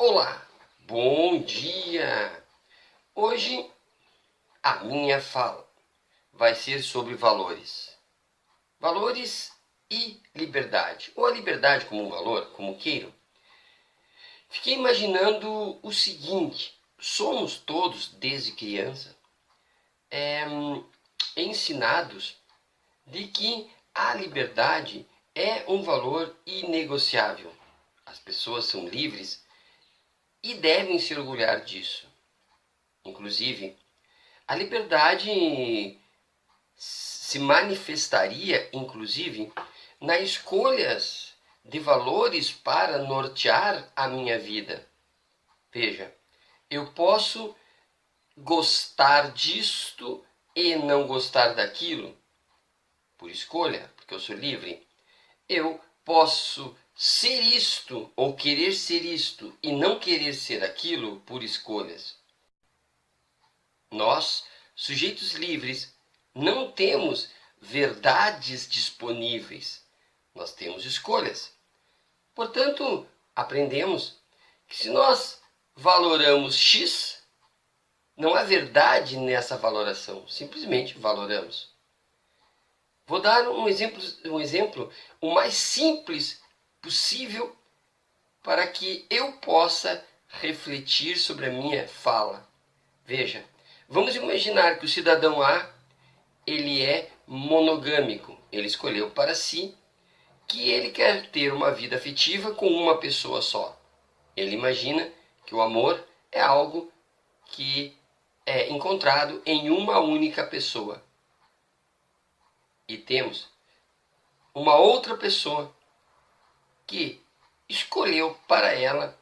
Olá, bom dia! Hoje a minha fala vai ser sobre valores. Valores e liberdade, ou a liberdade como um valor, como queiram. Fiquei imaginando o seguinte: somos todos, desde criança, ensinados de que a liberdade é um valor inegociável. As pessoas são livres e devem se orgulhar disso. Inclusive, a liberdade se manifestaria, inclusive, nas escolhas de valores para nortear a minha vida. Veja, eu posso gostar disto e não gostar daquilo, por escolha, porque eu sou livre. Eu posso ser isto ou querer ser isto e não querer ser aquilo por escolhas. Nós, sujeitos livres, não temos verdades disponíveis. Nós temos escolhas. Portanto, aprendemos que se nós valoramos X, não há verdade nessa valoração. Simplesmente valoramos. Vou dar um exemplo o mais simples possível para que eu possa refletir sobre a minha fala. Veja, vamos imaginar que o cidadão A ele é monogâmico. Ele escolheu para si que ele quer ter uma vida afetiva com uma pessoa só. Ele imagina que o amor é algo que é encontrado em uma única pessoa. E temos uma outra pessoa que escolheu para ela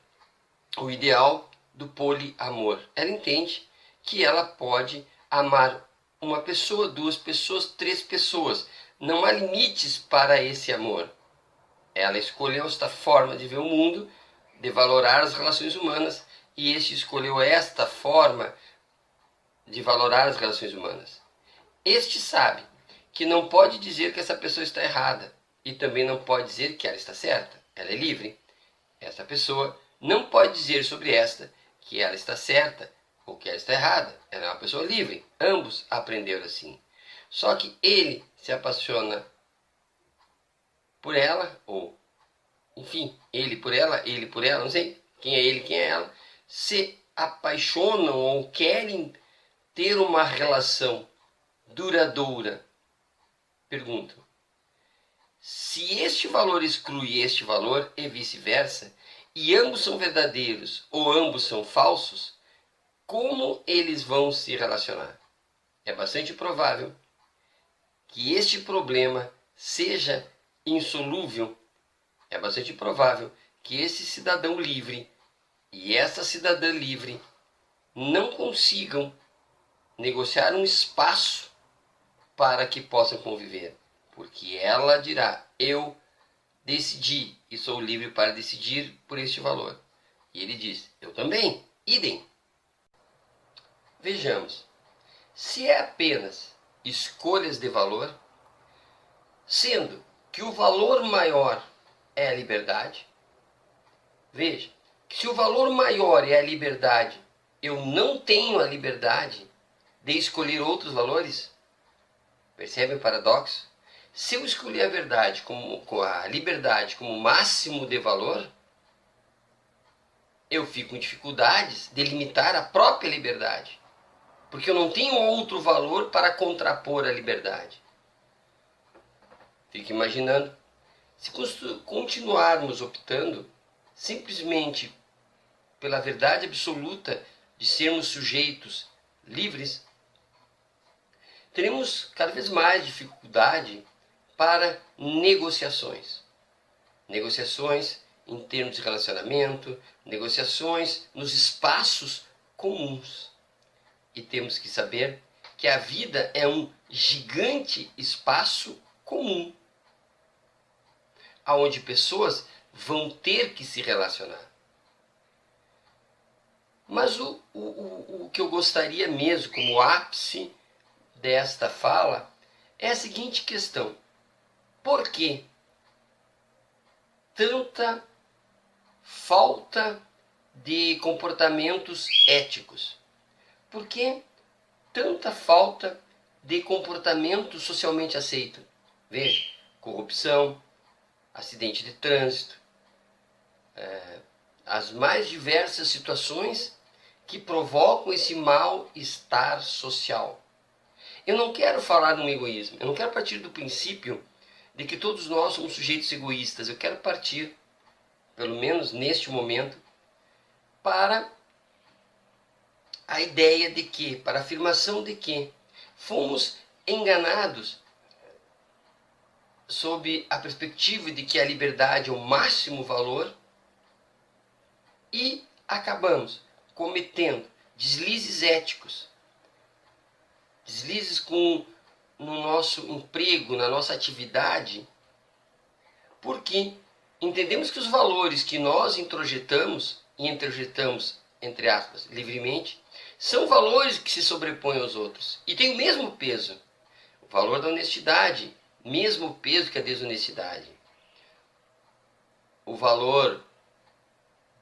o ideal do poliamor. Ela entende que ela pode amar uma pessoa, duas pessoas, três pessoas. Não há limites para esse amor. Ela escolheu esta forma de ver o mundo, de valorar as relações humanas, e este escolheu esta forma de valorar as relações humanas. Este sabe que não pode dizer que essa pessoa está errada e também não pode dizer que ela está certa. Ela é livre. Essa pessoa não pode dizer sobre esta que ela está certa ou que ela está errada. Ela é uma pessoa livre. Ambos aprenderam assim. Só que ele se apaixona por ela, ou enfim, ele por ela, não sei quem é ele, quem é ela, se apaixonam ou querem ter uma relação duradoura. Pergunto: se este valor exclui este valor e vice-versa, e ambos são verdadeiros ou ambos são falsos, como eles vão se relacionar? É bastante provável que este problema seja insolúvel. É bastante provável que esse cidadão livre e essa cidadã livre não consigam negociar um espaço para que possam conviver. Porque ela dirá: eu decidi e sou livre para decidir por este valor. E ele diz: eu também, idem. Vejamos, se é apenas escolhas de valor, sendo que o valor maior é a liberdade, veja, que se o valor maior é a liberdade, eu não tenho a liberdade de escolher outros valores. Percebe o paradoxo? Se eu escolher a verdade com a liberdade como máximo de valor, eu fico em dificuldades de limitar a própria liberdade, porque eu não tenho outro valor para contrapor a liberdade. Fico imaginando, se continuarmos optando simplesmente pela verdade absoluta de sermos sujeitos livres, teremos cada vez mais dificuldade para negociações. Negociações em termos de relacionamento, negociações nos espaços comuns. E temos que saber que a vida é um gigante espaço comum, onde pessoas vão ter que se relacionar. Mas o que eu gostaria mesmo, como ápice desta fala, é a seguinte questão: por que tanta falta de comportamentos éticos? Por que tanta falta de comportamento socialmente aceito? Veja, corrupção, acidente de trânsito, as mais diversas situações que provocam esse mal-estar social. Eu não quero falar de um egoísmo, eu não quero partir do princípio de que todos nós somos sujeitos egoístas. Eu quero partir, pelo menos neste momento, para a ideia de que, para a afirmação de que fomos enganados sob a perspectiva de que a liberdade é o máximo valor e acabamos cometendo deslizes éticos, deslizes no nosso emprego, na nossa atividade, porque entendemos que os valores que nós introjetamos, e introjetamos, entre aspas, livremente, são valores que se sobrepõem aos outros e têm o mesmo peso. O valor da honestidade, mesmo peso que a desonestidade. O valor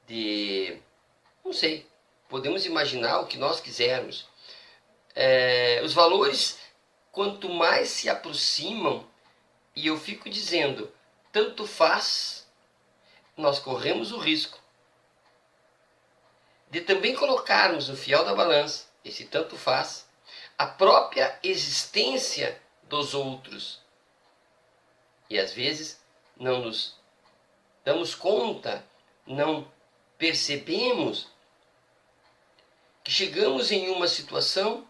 de, não sei, podemos imaginar o que nós quisermos. Os valores, quanto mais se aproximam, e eu fico dizendo, tanto faz, nós corremos o risco de também colocarmos no fiel da balança, esse tanto faz, a própria existência dos outros. E às vezes não nos damos conta, não percebemos que chegamos em uma situação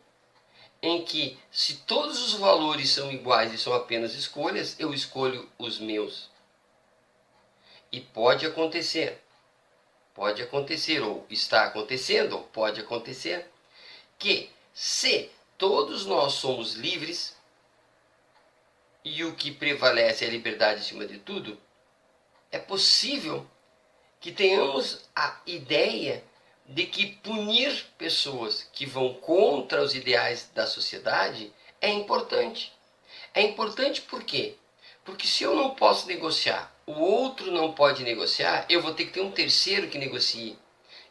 em que, se todos os valores são iguais e são apenas escolhas, eu escolho os meus. E pode acontecer, ou está acontecendo, ou pode acontecer, que se todos nós somos livres, e o que prevalece é a liberdade acima de tudo, é possível que tenhamos a ideia de que punir pessoas que vão contra os ideais da sociedade é importante. É importante por quê? Porque se eu não posso negociar, o outro não pode negociar, eu vou ter que ter um terceiro que negocie.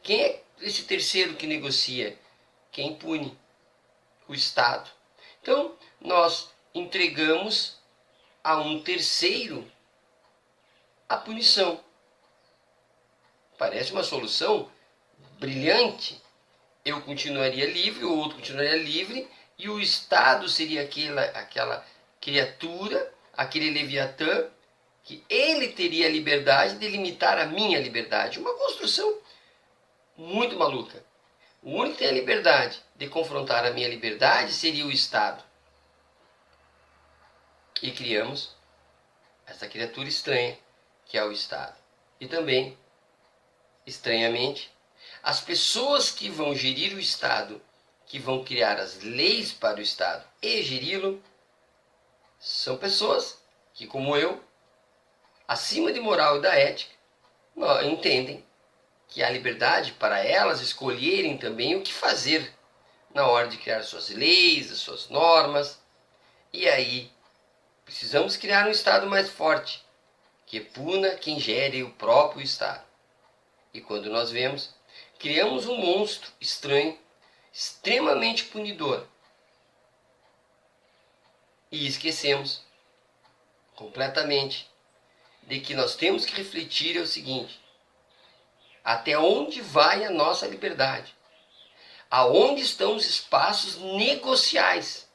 Quem é esse terceiro que negocia? Quem pune? O Estado. Então, nós entregamos a um terceiro a punição. Parece uma solução brilhante. Eu continuaria livre, o outro continuaria livre, e o Estado seria aquela criatura, aquele Leviatã, que ele teria a liberdade de limitar a minha liberdade. Uma construção muito maluca. O único que tem a liberdade de confrontar a minha liberdade seria o Estado. E criamos essa criatura estranha, que é o Estado. E também, estranhamente, as pessoas que vão gerir o Estado, que vão criar as leis para o Estado e geri-lo, são pessoas que, como eu, acima de moral e da ética, entendem que há liberdade para elas escolherem também o que fazer na hora de criar suas leis, as suas normas. E aí, precisamos criar um Estado mais forte, que puna quem gere o próprio Estado. E quando nós vemos, criamos um monstro estranho, extremamente punidor. E esquecemos completamente de que nós temos que refletir o seguinte: até onde vai a nossa liberdade? Aonde estão os espaços negociais?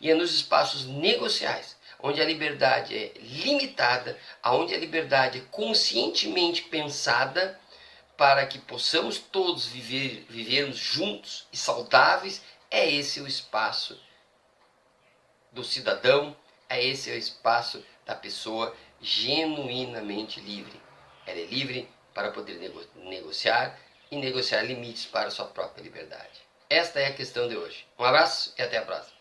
E é nos espaços negociais onde a liberdade é limitada, aonde a liberdade é conscientemente pensada para que possamos todos vivermos juntos e saudáveis. É esse o espaço do cidadão, é esse o espaço da pessoa genuinamente livre. Ela é livre para poder negociar e negociar limites para a sua própria liberdade. Esta é a questão de hoje. Um abraço e até a próxima.